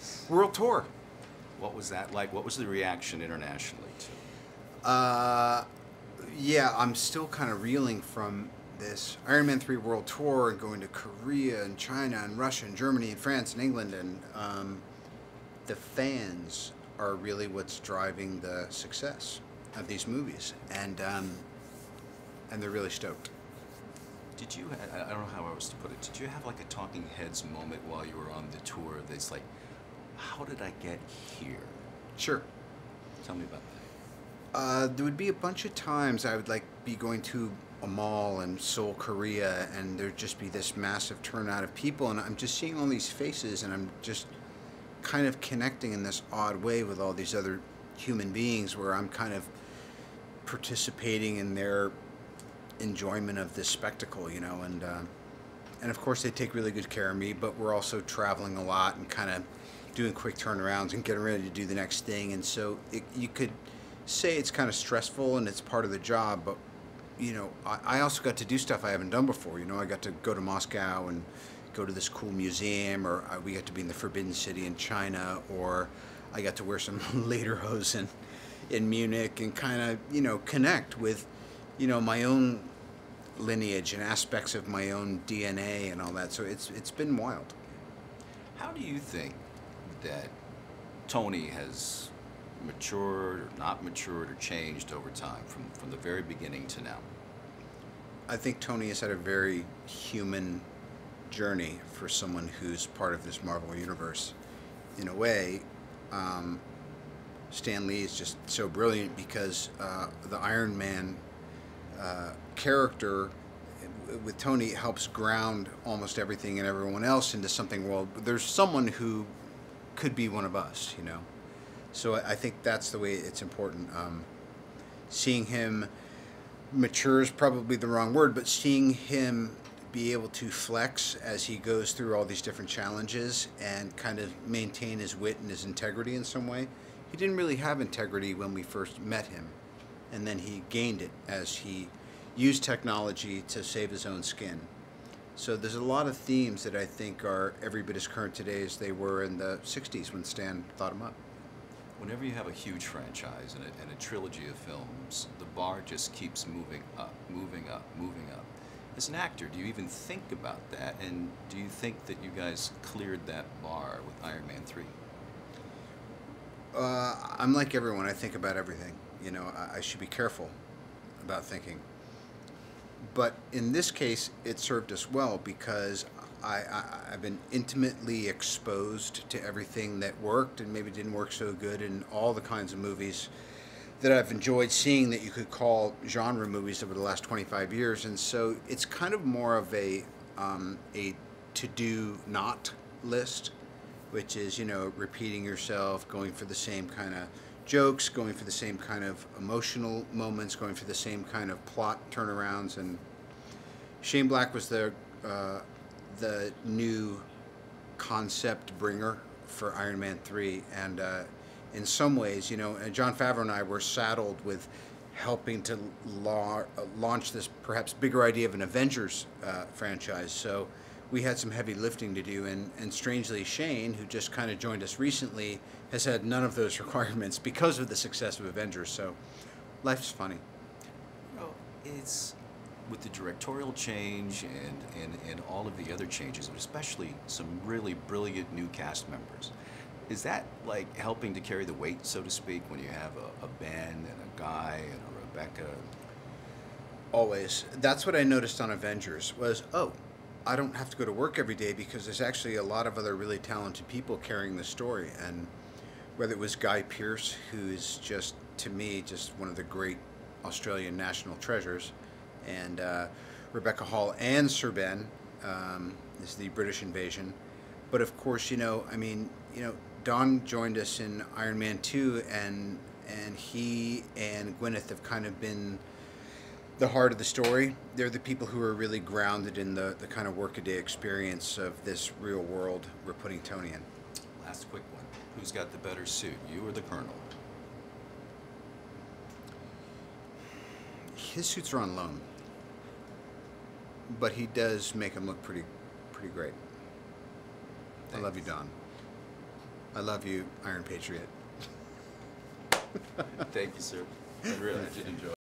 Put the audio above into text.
Yes. World tour. What was that like? What was the reaction internationally to? Yeah, I'm still kind of reeling from this Iron Man 3 World Tour and going to Korea and China and Russia and Germany and France and England, and the fans are really what's driving the success of these movies, and they're really stoked. Did you? I don't know how else to put it. Did you have like a talking heads moment while you were on the tour? That's like, how did I get here? Sure. Tell me about that. There would be a bunch of times I would like be going to a mall in Seoul, Korea, and there'd just be this massive turnout of people, and I'm just seeing all these faces, and I'm just kind of connecting in this odd way with all these other human beings, where I'm kind of participating in their enjoyment of this spectacle, you know, and of course they take really good care of me, but we're also traveling a lot and kind of doing quick turnarounds and getting ready to do the next thing, and so you could say it's kind of stressful and it's part of the job, but you know, I also got to do stuff I haven't done before. You know, I got to go to Moscow and go to this cool museum, or we got to be in the Forbidden City in China, or I got to wear some lederhosen in Munich and kind of, you know, connect with, you know, my own lineage and aspects of my own DNA and all that. So it's been wild. How do you think that Tony has matured or not matured or changed over time from the very beginning to now? I think Tony has had a very human journey for someone who's part of this Marvel universe. In a way, Stan Lee is just so brilliant because the Iron Man character with Tony helps ground almost everything and everyone else into something, well, there's someone who could be one of us, you know. So I think that's the way it's important. Seeing him mature is probably the wrong word, but seeing him be able to flex as he goes through all these different challenges and kind of maintain his wit and his integrity in some way. He didn't really have integrity when we first met him, and then he gained it as he used technology to save his own skin. So there's a lot of themes that I think are every bit as current today as they were in the 60s when Stan thought them up. Whenever you have a huge franchise and a trilogy of films, the bar just keeps moving up, moving up, moving up. As an actor, do you even think about that? And do you think that you guys cleared that bar with Iron Man 3? I'm like everyone. I think about everything. You know, I should be careful about thinking. But in this case, it served us well because I've been intimately exposed to everything that worked and maybe didn't work so good in all the kinds of movies that I've enjoyed seeing that you could call genre movies over the last 25 years. And so it's kind of more of a to-do not list, which is, you know, repeating yourself, going for the same kind of jokes, going for the same kind of emotional moments, going for the same kind of plot turnarounds. And Shane Black was the new concept bringer for Iron Man 3, and in some ways, you know, Jon Favreau and I were saddled with helping to launch this perhaps bigger idea of an Avengers franchise, so we had some heavy lifting to do, and strangely Shane, who just kind of joined us recently, has had none of those requirements because of the success of Avengers, so life's funny. Well, it's with the directorial change and all of the other changes, but especially some really brilliant new cast members. Is that like helping to carry the weight, so to speak, when you have a Ben and a Guy and a Rebecca? Always. That's what I noticed on Avengers was, oh, I don't have to go to work every day because there's actually a lot of other really talented people carrying the story. And whether it was Guy Pearce, who is just, to me, just one of the great Australian national treasures, and Rebecca Hall and Sir Ben is the British invasion. But of course, you know, I mean, you know, Don joined us in Iron Man 2, and he and Gwyneth have kind of been the heart of the story. They're the people who are really grounded in the kind of workaday experience of this real world we're putting Tony in. Last quick one. Who's got the better suit, you or the Colonel? His suits are on loan, but he does make him look pretty great. Thanks. I love you, Don. I love you, Iron Patriot. Thank you, sir. I really did enjoy it.